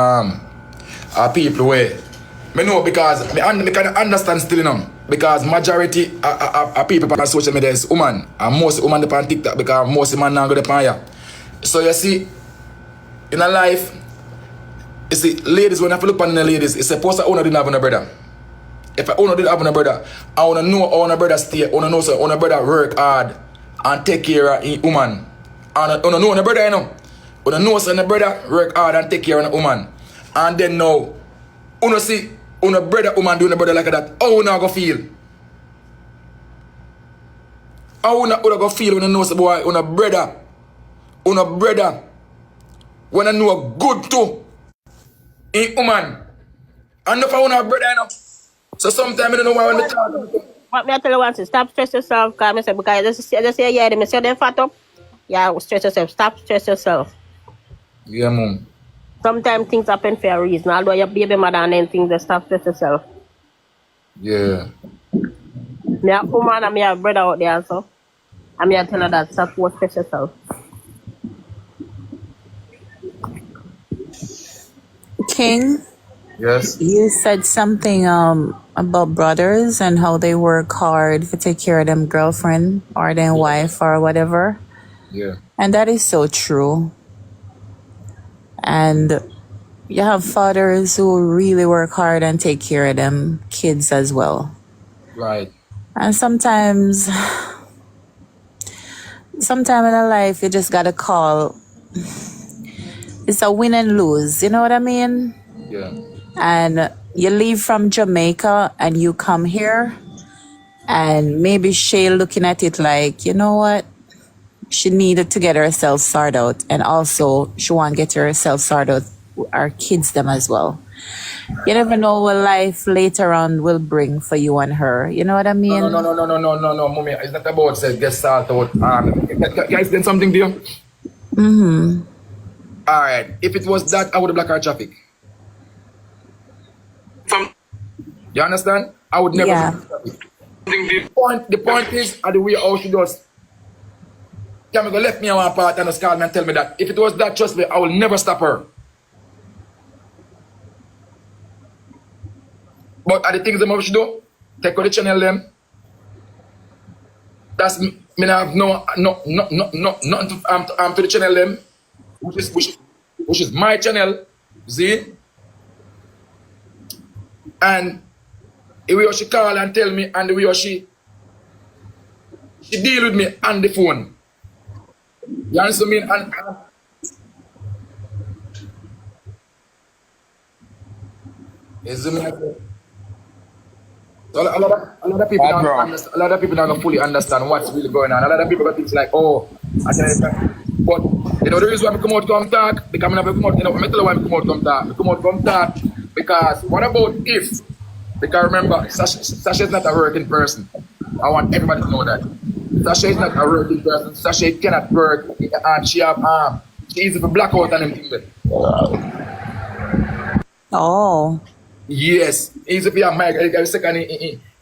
are people where me know because me can understand still, you know, because majority are people on social media is woman, and most woman depend on TikTok because most man now go depend here. So you see, in a life, you see, ladies, when I look upon the ladies, it's supposed to owner didn't have a brother. If I owner didn't have a brother, I wanna know how a brother stay, I wanna know so a brother work hard and take care of a woman. And I wanna know a brother, you know. I wanna know so a brother work hard and take care of a woman. And then now, you see, a brother woman doing a brother like that, how you go feel? How you go feel when you know so boy, a brother, when I know good too, in woman. And if I want a brother, you know. So sometimes I don't know why when they talk. What me I tell you once is stop stress yourself, because I say because just say yeah, they say them fat up. Yeah, stress yourself. Stop stress yourself. Yeah, mom. Sometimes things happen for a reason. Although your baby mother and then things, just stop stress yourself. Yeah. Me a woman and me a brother out there also. And me a tell her that stop stress yourself. King, Yes. you said something about brothers and how they work hard to take care of them girlfriend or their wife or whatever. Yeah. And that is so true. And you have fathers who really work hard and take care of them kids as well. Right. And sometimes in a life you just gotta call. It's a win and lose, you know what I mean? Yeah. And you leave from Jamaica and you come here, and maybe Shay looking at it like, you know what? She needed to get herself sorted out, and also she want to get herself sorted out with our kids them as well. You never know what life later on will bring for you and her. You know what I mean? No, mommy. It's not about say get started out. Can I explain something to you? Mm-hmm. All right. If it was that, I would block our traffic. You understand? I would never. Yeah. The point is, the way how she does. Can go left me on one part and just call me and tell me that. If it was that, trust me, I will never stop her. But are the things that she do? Take out the channel them. That's me. I have nothing to the channel them, which is my channel. See? And the way she call and tell me, and the way she deal with me on the phone. You understand me? And so a lot of people a lot of people don't fully understand what's really going on. A lot of people got things like, oh, I can. But you know the reason why I come out come talk, because I come out, you know, I tell you why I come out come talk. I come out come talk because what about if? Because remember, Sasha is not a working person. I want everybody to know that. Sasha is not a working person. Sasha cannot work, and she have she easy for blackout and everything. Oh. Yes, easy for your mic. Second,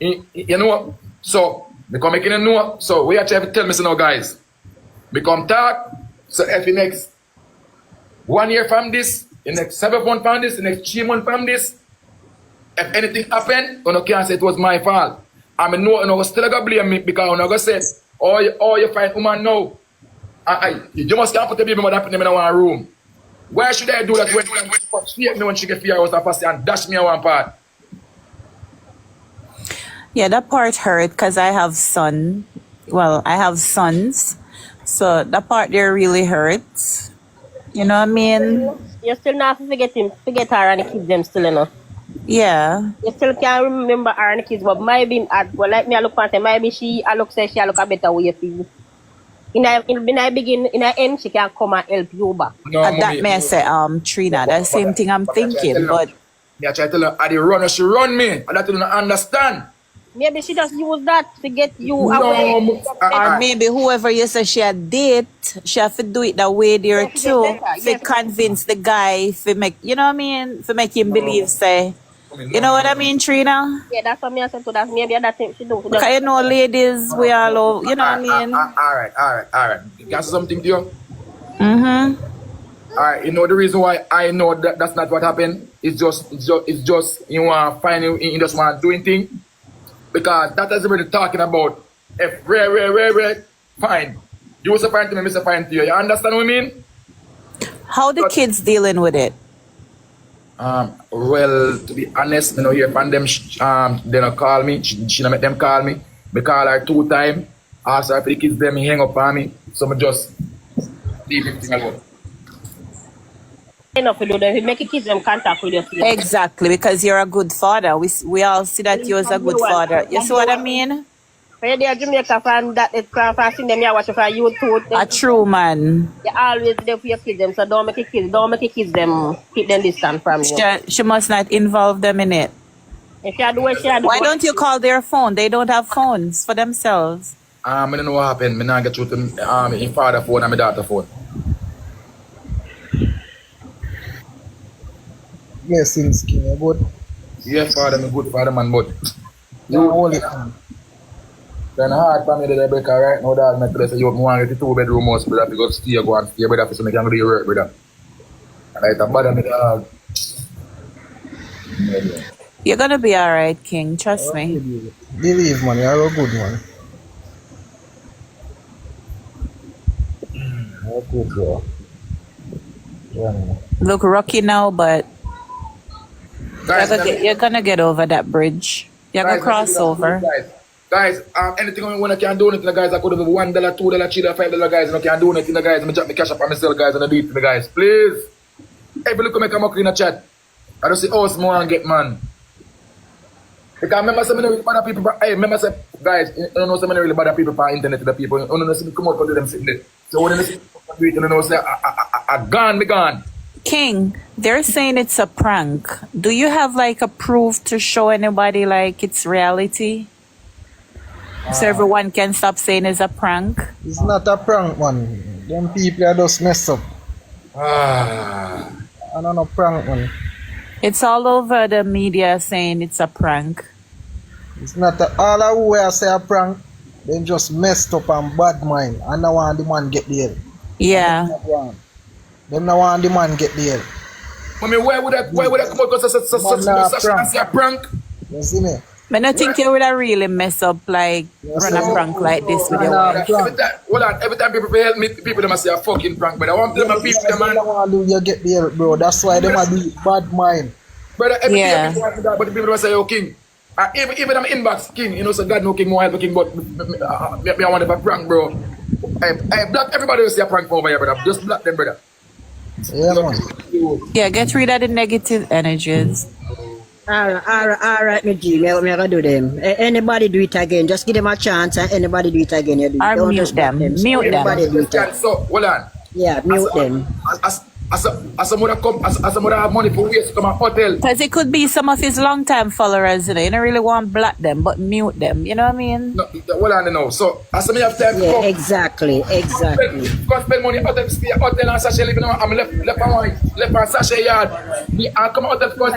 you know. So become making a know. So we actually have to tell me so now, guys. Become talk. So if the next 1 year from this, the next 7 months from this, the next 3 months from this, if anything happen, you can't say it was my fault. I mean, no, you still gonna blame me because you gonna say, oh, you find woman now. You must can't put the baby mother in one room. Why should I do that when she get 4 hours of fast and dash me on one part? Yeah, that part hurt because I have son. Well, I have sons. So that part there really hurts. You know what I mean? You still not forget her and the kids them still, you know. Yeah. You still can't remember her and the kids, but maybe like me I look and say maybe she look a better way for you. In the end, she can come and help you back. No, And that may I say, Trina, that same thing I'm thinking, but I try to tell her, I the runner, she run me. And that you don't understand. Maybe she just use that to get you No, away. or maybe whoever you say she a date, she have to do it that way there Yes, too. yes, To yes. convince the guy, to make, you know what I mean? To make him believe, say, you know what I mean, Trina? Yeah, that's what me I said to that. Maybe that thing she do. Because you know, ladies, we all, you know what I mean? All right. Can I say something to you? Mm-hmm. Alright, you know the reason why I know that that's not what happened. It's just you want to find you just want doing thing because that is really talking about if rare, fine. You was a fine to me, Mr. Fine to you. You understand what I mean? How the But, kids dealing with it? well, to be honest, you know, hear from them, they don't call me. She don't make them call me. Me call her 2 times. Ask her for the kids, them hang up on me. So I just leave everything alone. Enough to do them. If you make your kids them contact with you. Exactly, because you're a good father. We all see that you as a good father. You see what I mean? When you're Jamaica fan that it's fasting them, you watch for YouTube. A true man. You always there for your kids them, so don't make your kids them keep them distant from you. She must not involve them in it. If you do what she do, Why don't you call their phone? They don't have phones for themselves. I don't know what happened. I not get through to my father phone and my daughter phone. Blessings, King. You good? Yes, father, I'm a good father, man, but You hold it on. then hard for me that I break right now, dog. I say, you want to get the 2-bedroom house, brother, because go and stay, brother, so I can do your work, brother. And I bother me, dog. You're gonna be alright, King. Trust me. Believe, man. You're a good one. You're good, bro. Yeah, man. Look rocky now, but Guys, you're gonna get over that bridge. You're gonna cross over. Guys, anything I can do anything, guys. I could have $1, $2, $3, $5, guys. I can do anything, guys. I'm drop my cash up on myself, guys, and I do it for the guys. Please. If you look at me, come up in the chat. I just say, oh, small and get man. Because remember, some really bad people. Hey, remember, guys, you don't know some really bad people on internet to the people. You don't know some come out and do them sitting there. So when they see you don't know, say, I gone, me gone. King, they're saying it's a prank. Do you have like a proof to show anybody like it's reality? So everyone can stop saying it's a prank? It's not a prank, man. Them people are just mess up. Ah. I don't know prank, man. It's all over the media saying it's a prank. It's not a, all of who I say a prank, they just messed up and bad mind. And I want the man get there. Yeah. Them now want the man get there. I mean, why would I come out because such a prank? You see me? But I think you would have really mess up like run a prank like this with your wife. Every time people help me, people them say a fucking prank, but I want them to people them man. Want to do you get there, bro. That's why them are the bad mind. Brother, every Yeah. day people want to do that, but the people will say, "Oh, King." Even I'm inbox King, you know, so God no King, more help King, but me I want to prank, bro. I block everybody who say a prank over here, brother. Just block them, brother. Yeah, man. Yeah, get rid of the negative energies. All right, me G, me gonna do them. Anybody do it again, just give them a chance, and anybody do it again, you do. Or Don't mute just them. block Mute them. Everybody do it again. So, hold on. Yeah, mute them. As some other have money for ways to come to hotel. Because it could be some of his long-time followers, you know. You don't really want to block them, but mute them. You know what I mean? No, hold on, no. So, as some have time to Yeah, come. exactly. Go spend money hotel, stay at hotel and Sasha living on. I'm left on Sasha yard. I come out of first.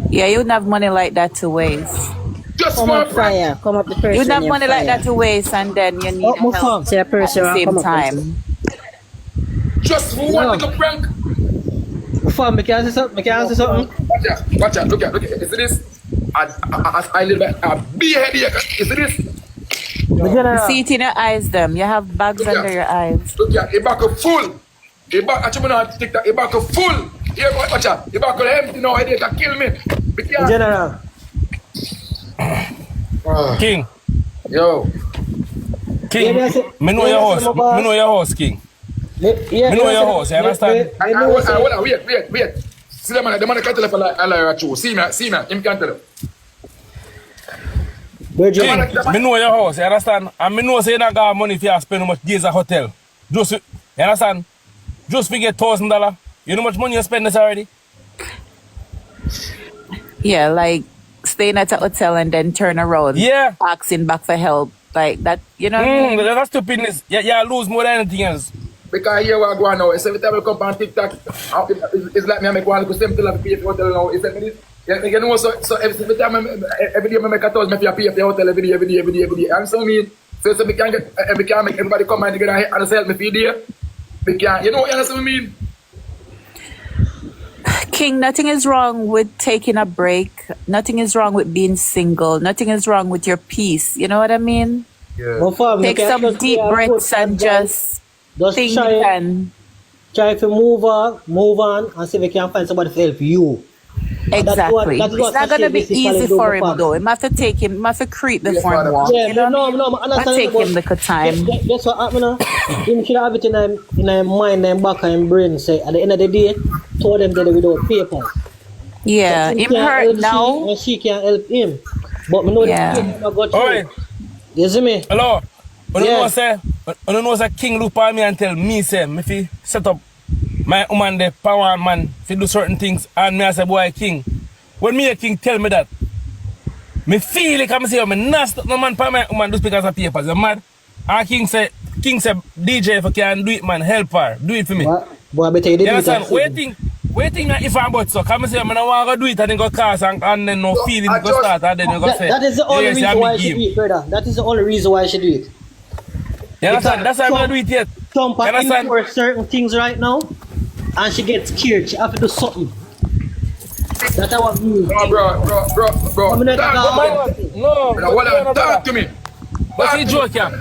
Yeah, you wouldn't have money like that to waste. Just Come for up fire, come up the person. You wouldn't have in money like fire. that to waste, and then you need Up my help phone. Say a at the person same come up. time. just for one little prank. Fam, me can say something. Watch out, look at. Is it this? I live a big headache. Is it this? You see it in your eyes, them. You have bags Look under here. your eyes. Look at a back full. A back, actually, I take that. A back full. Here, watch out. A back empty now. It can kill me. Be careful. General. King. Yo. King. Me know your house. Me know your house, King. Me know your house. You understand? Hold on. Wait. See the man can't tell if I lie true. See me. Him can't tell. King, me know your house. You understand? And me know say you not got money for you to spend how much days at hotel. Just, you understand? Just to get $1,000. You know how much money you spend this already? Yeah, like staying at a hotel and then turn around. Yeah. Asking back for help. Like that, you know what I mean? That's stupidness. You lose more than anything else. Because here we are going now. It's every time I come on TikTok, it's like me I make one little simple to pay for hotel now. It's like this. You know, so every time, every day I make a thousand, I pay for the hotel every day. And so I mean, So we can get, we can make everybody come and together and help me feed you. We can, you know what I mean? King, nothing is wrong with taking a break. Nothing is wrong with being single. Nothing is wrong with your peace. You know what I mean? No fam, Take you can some just deep be a breaths good and guy. just Just think try, and try to move on and see if you can find somebody to help you. exactly. that is It's what not gonna be basically easy do for my him father. though. Him have to take him, have to creep Yes, before him father. walk. Yeah, You know? no, I I understand. take him the time. That's what happened. Him should have it in him mind, him back, and him brain. Say at the end of the day, told them that without papers. Yeah, He him can't hurt help now. she, and she can't help him. But me know Yeah. the pain I got through. Alright, You see me? hello. You Yeah. know say, you know say King look at me and tell me say, me fi set up my woman the power man fi do certain things and me I say boy King. When me a King tell me that, me feel like I'm saying me not stop no man for my woman just because of papers. You mad? And King say DJ if you can do it man, help her, do it for me. Boy, I better you You did it. understand? Waiting that if I'm about so, come and say, I don't want to do it and then go cast and then no feeling I go just- start and then you go say. That is the only yes, reason I'm why in she do game. it, brother. That is the only reason why she do it. You understand? That's why I'm going to do it yet. Trump You understand? for certain things right now, and she gets scared. She have to do something. That's how I mean. No, bro. I'm not Talk gonna- to me. No, Bro, hold on, talk to me. But see joke here.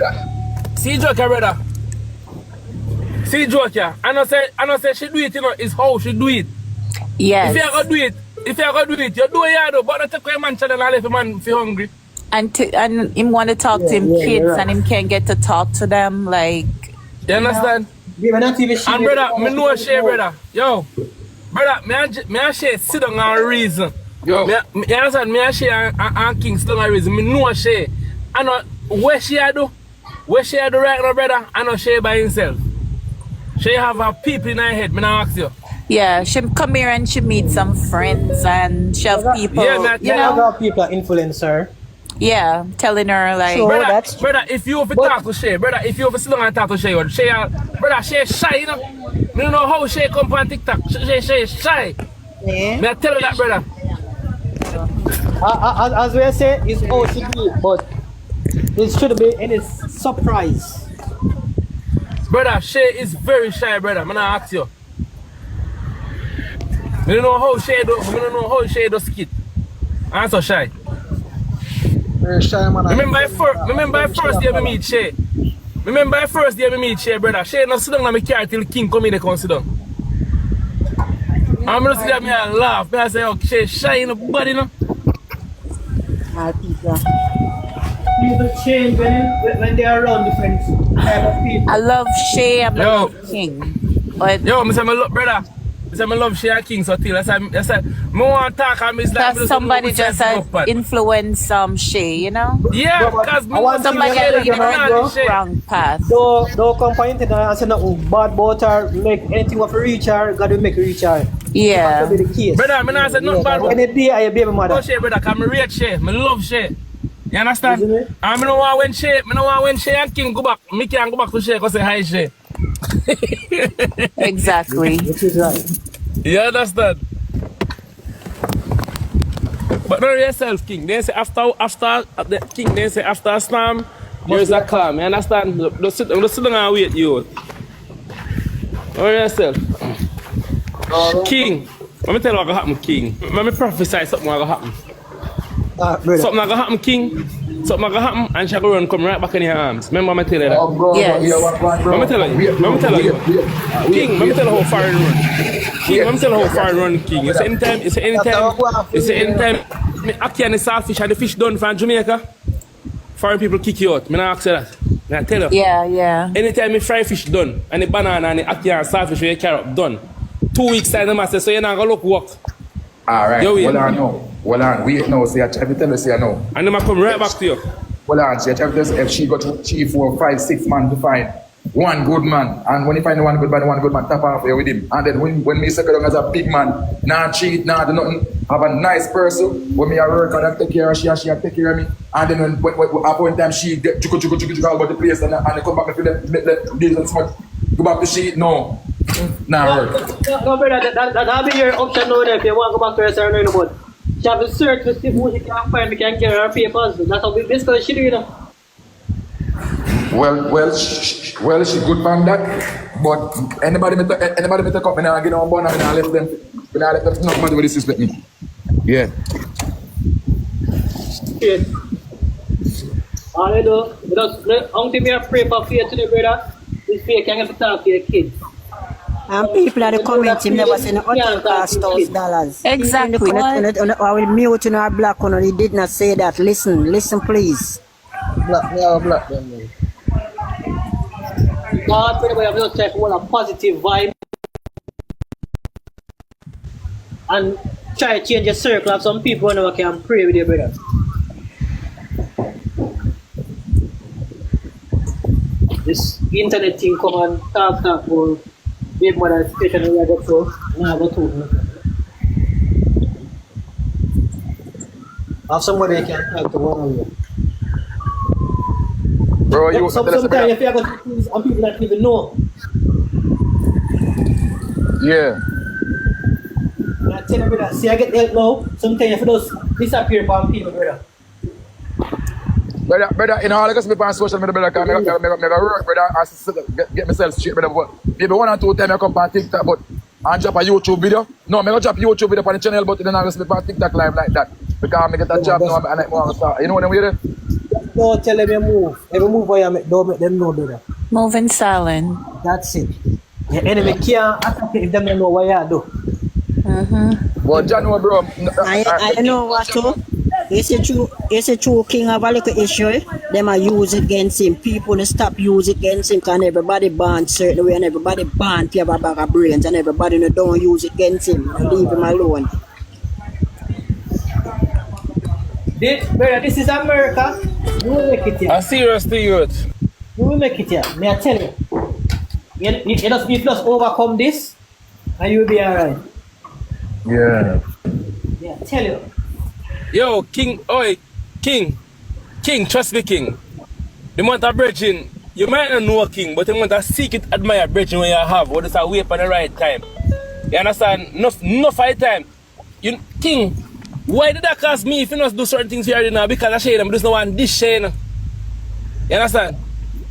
See joke here, brother. See joke here. I know say she do it, you know, it's how she do it. Yes. If you are going to do it, you do it, though, but not take away man channel and leave a man feel hungry. And him want to talk to him yeah, kids you're right. and him can't get to talk to them like You understand? Yeah, but not even she. And brother, me know Shay, brother. Yo, brother, me and Shay sit down on a reason. Yo. You understand? Me and Shay and King sit down on a reason. Me know Shay. I know where she do right now, brother. I know Shay by himself. Shay have her people in her head. Me now ask you. yeah, she come here and she meet some friends and she have people Yeah, man, you yeah, know, Other people are influencer. yeah, telling her like So- Brother, that's true. brother, if you over talk to Shay, brother, if you over sit down and talk to Shay, brother, Shay shy, you know. Me don't know how Shay come on TikTok. Shay shy. Yeah. Me I tell you that, brother. As we say, it's how she do it, but it should be any surprise. Brother, Shay is very shy, brother. Man, I ask you. Me don't know how Shay do skit. I'm so shy. Very shy man. Remember first day we meet Shay. Remember first day we meet Shay, brother. Shay not sit down on my car till King come in and come sit down. I'm gonna sit there and laugh. I say, oh, Shay shy in the body, you know. People change when they are around different type of people. I love Shay and I Yo. love King. But Yo, I say, my love, brother. I say, I love Shay and King so till. I say, I want to talk and it's like... because somebody just influence Shay, you know? Yeah, because I want Somebody Yeah, lead yeah, her yeah, on yeah. the wrong path. Don't come for anything and say nothing bad about her, make anything of a reach her, gotta make her reach her. Yeah. That be the case. Brother, I not say nothing bad about Any day I your baby mother. Shay, brother, because I rate Shay. I love Shay. You understand? Isn't it? And I don't want when Shay and King go back. Me can't go back to Shay because say hi, Shay. Exactly. Which is right. You understand? But not yourself, King. They say after the King, they say after a storm, there's a calm. You understand? Just sit down and wait, you. Not yourself. King, let me tell you what will happen, King. Let me prophesy something will happen. Brother. Something will happen, King. Something will happen, and she will run come right back in your arms. Remember, I tell you that. Oh, bro, Yes. Let me tell you. King, let me tell you how far it run. King, let me tell you how far it run, King. It's anytime me aki and the saltfish and the fish done from Jamaica, foreign people kick you out. Me not ask you that. Me I tell you. Yeah. Anytime me fry fish done and the banana and the aki and saltfish where you carry up done. 2 weeks time them I say, so you're not gonna look work. Alright, Yo, hold on now. Hold on, wait now. See, I try to tell you, say no. And them I come right back to you. Hold on, see, I try to tell you, if she got 3, 4, 5, 6 man to find one good man, and when you find one good man, tap off here with him. And then when me second down as a big man, not cheat, not do nothing, have a nice person, when me a work and take care of she and she take care of me. And then when at one time she get chuku about the place and they come back and let deals and smart. Go back to she, no. Nah, work. No, brother, that'll be your option now if you want to go back to her certain about. She have to search to see who she can find, we can get her papers. That's how we basically she do, you know. Well, she good from that. But anybody me take up, me nah give no bun and me nah left them. Me nah let them no matter what disrespect me. Yeah. Shit. All I do, just until me a pray for fear to the brother, this fear can get to talk to your kids. And people at the comments, him never say no hotel cost $1,000. Exactly. I will mute in our black one, he did not say that. Listen please. Black, me have a black them. Man. God, brother, we have just check all a positive vibe and try to change your circle of some people who never can pray with your brother. This internet thing come and talk for big mother especially where I go to. Now I go to. Have somebody you can talk to one of you. Bro, you Sometimes if you go to things and people don't even know. Yeah. I tell you brother, see I get help now, sometimes if you just disappear from people, brother. Brother, you know, I guess me on social media, brother, because I work, brother, I get myself straight, brother, but maybe 1 or 2 times I come on TikTok, but I drop a YouTube video. No, I go drop YouTube video on the channel, but then I just be on TikTok live like that, because I get a job now, and I want to start. You know what I'm saying? Don't tell them you move. Every move where you make, don't make them know, brother. Moving silent. That's it. Your enemy can't attack you if them don't know what you do. Well, John, bro. I know what too. It's a true king have a little issue. Them are use it against him. People they stop use it against him because everybody ban certain way and everybody ban to have a bag of brains and everybody no don't use it against him. Leave him alone. Brother, this is America. You will make it here. A serious to youth. You will make it here. May I tell you? You just overcome this and you'll be alright. Yeah. Yeah, tell you. Yo, King, oi, King, trust me, King. The month of bridging, you might not know a King, but the month of secret admire bridging when you have, what is a wait for the right time. You understand? Enough fight time. You, King, why did that cost me if you not do certain things here now? Because I shade them, just no one this Shay. You understand?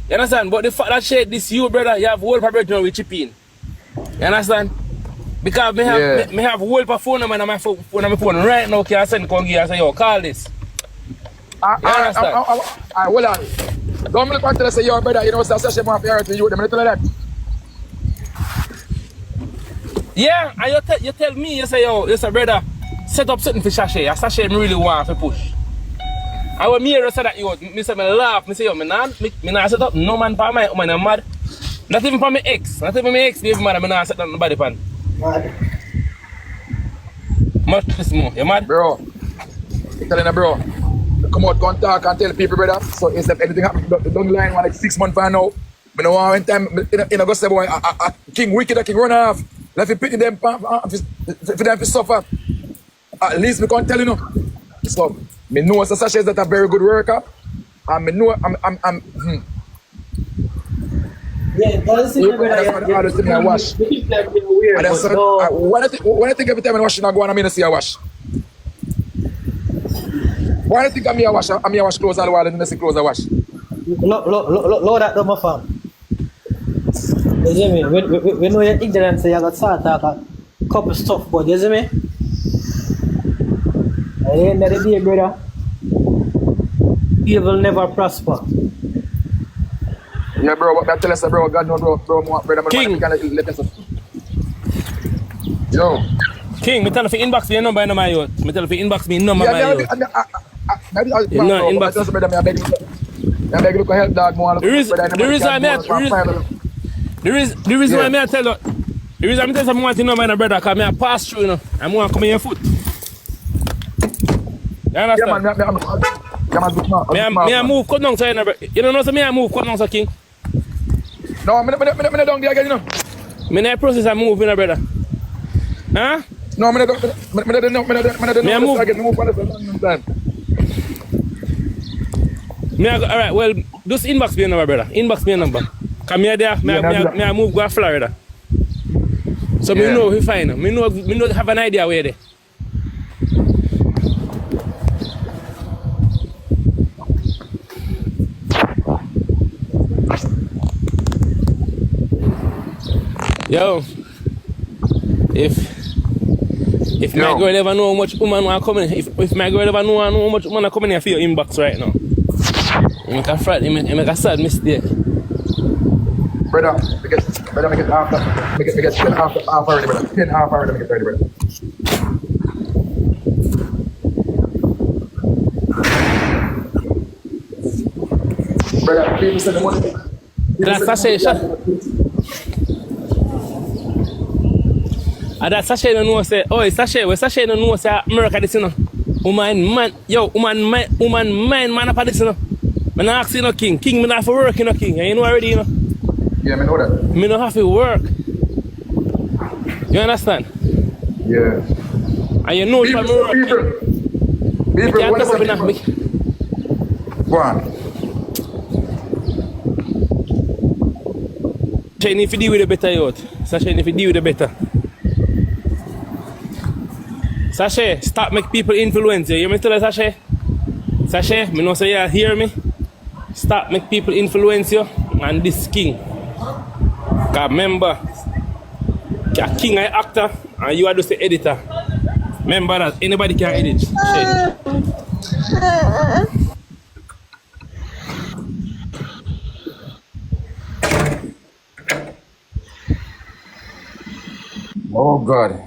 You understand? But the fact that Shay, this you, brother, you have whole bridging with chip in. You understand? Because me have whole phone number on my phone right now. Can I send come here and say, yo, call this? You understand? Hold on. Don't me look say, yo, brother, you know, so Shay more priority you. Them tell you that. Yeah, and you tell me, you say, yo, you say, brother, set up something for Shay. I Shay really want to push. And when me hear you say that, yo, me say, me laugh, me say, yo, me not set up no man for my woman, I'm mad. Not even for my ex, baby mother, me not set up nobody for. Mad. Much this more, you mad? Bro, I'm telling you, bro. Come out, go and talk and tell people, brother. So instead of anything happen, down the line, like 6 months for now. I don't want one time, in a go say, boy, a king wicked, a king run off. Let me pity them for them to suffer. At least we can't tell you, no. So, me know Sasha is that a very good worker. And me know, Yeah, that's it, brother. I wash. The people are being weird, And but no. when I think every time I wash, I go and I see a wash. Why do you think I'm here wash? I'm here wash clothes all the while and I see clothes I wash. Look that dumb fam. You see me? We know you're ignorant, so you got start talk a couple stuff, but you see me? At the end of the day, brother, evil never prosper. Yeah, bro, what I tell us, bro, God no, bro, brother, King. Yo. King, me tell you for inbox me your number, my youth. Me tell you for inbox me number, my youth. I beg you to help dog more. The reason why me I tell you, the reason I tell you I want to know my brother, because I pass through, you know, I want to come in your foot. You understand? I move cut down so you know, you know, so me I move cut down so King. No, I'm not down there again, you know. Me not process I move, you know, brother. Huh? No, I'm not move. All right, well, just inbox me your number, brother. Inbox me your number. Because me there, I move go to Florida. So me know who find. Me know have an idea where they. Yo, if my girl ever know how much woman want coming, if my girl ever know how much woman are coming here for your inbox right now, you make a fraud, you make a sad mistake. Brother, make it half already, brother. 10 half already, make it 30, brother. Brother, people send the money. That's Shay. That Shay don't know say, oh, it's Shay. Well, Shay don't know say America this, you know. Woman, man up at this, you know. I'm not asking no king. King, me not have to work, you know, king. And you know already, you know. Yeah, I know that. Me don't have to work. You understand? Yeah. And you know if I'm working. People, can't what top up is enough. Go on. Shay need to deal with it better, youth. Sashay need to deal with it better. Sashay, stop make people influence you. You hear me tell you, Sashay? Sashay, me know say you hear me? Stop make people influence you and this king. Cause remember, a king is actor and you are just the editor. Remember that anybody can edit. Shay. Oh, God.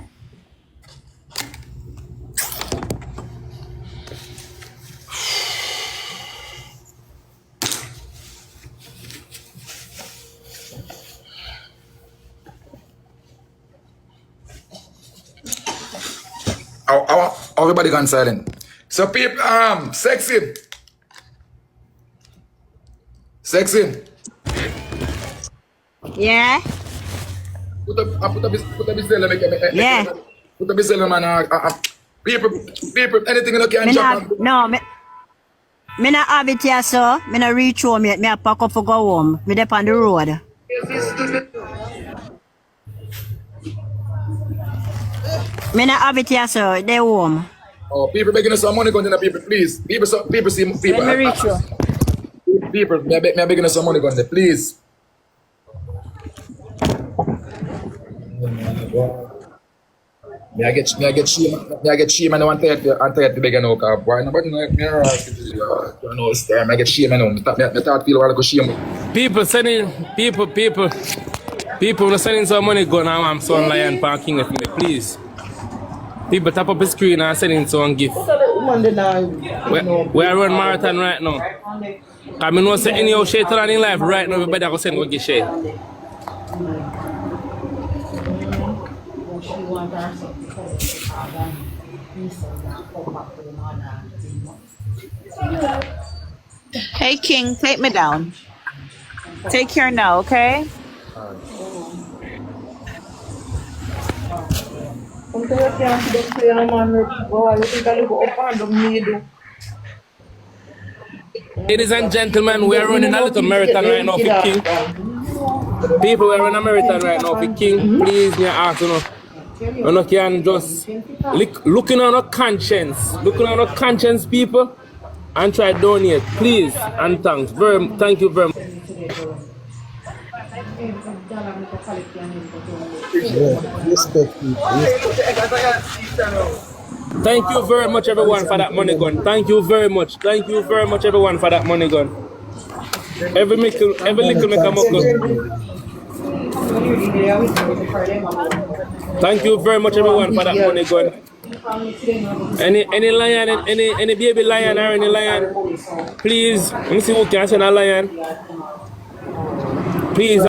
Everybody gone silent. So people, sexy. Sexy. Yeah. Put up his cell, Yeah. Put up his cell, man. People, anything you can chop. Me not have it here, so me not reach home yet. Me a pack up for go home. Me dep on the road. Me not have it here, so they home. Oh, people begging us some money, going to people, please. People see people. Let me reach you. People, me begging us some money, going there, please. Me I get shame and I want to beg no car. Why nobody know me no stand. I get shame and me thought feel like shame. People sending people sending some money go now. I'm son lion parking with me, please. People tap up the screen and sending some gift. We are run marathon right now. I mean, no say any Shay turn in life right now. Everybody go send one gift Shay. Hey, King, take me down. Take care now, okay? Ladies and gentlemen, we are running a little marathon right now for King. People, we are running a marathon right now for King. Please, me ask you know. You can just looking on our conscience, people, and try to donate, please, and thanks. Thank you very much. Yeah, respect people. Thank you very much, everyone, for that money gun. Thank you very much. Thank you very much, everyone, for that money gun. Every little make a muckle. Thank you very much, everyone, for that money gun. Any lion, any baby lion or any lion, please, let me see who can send a lion. Please.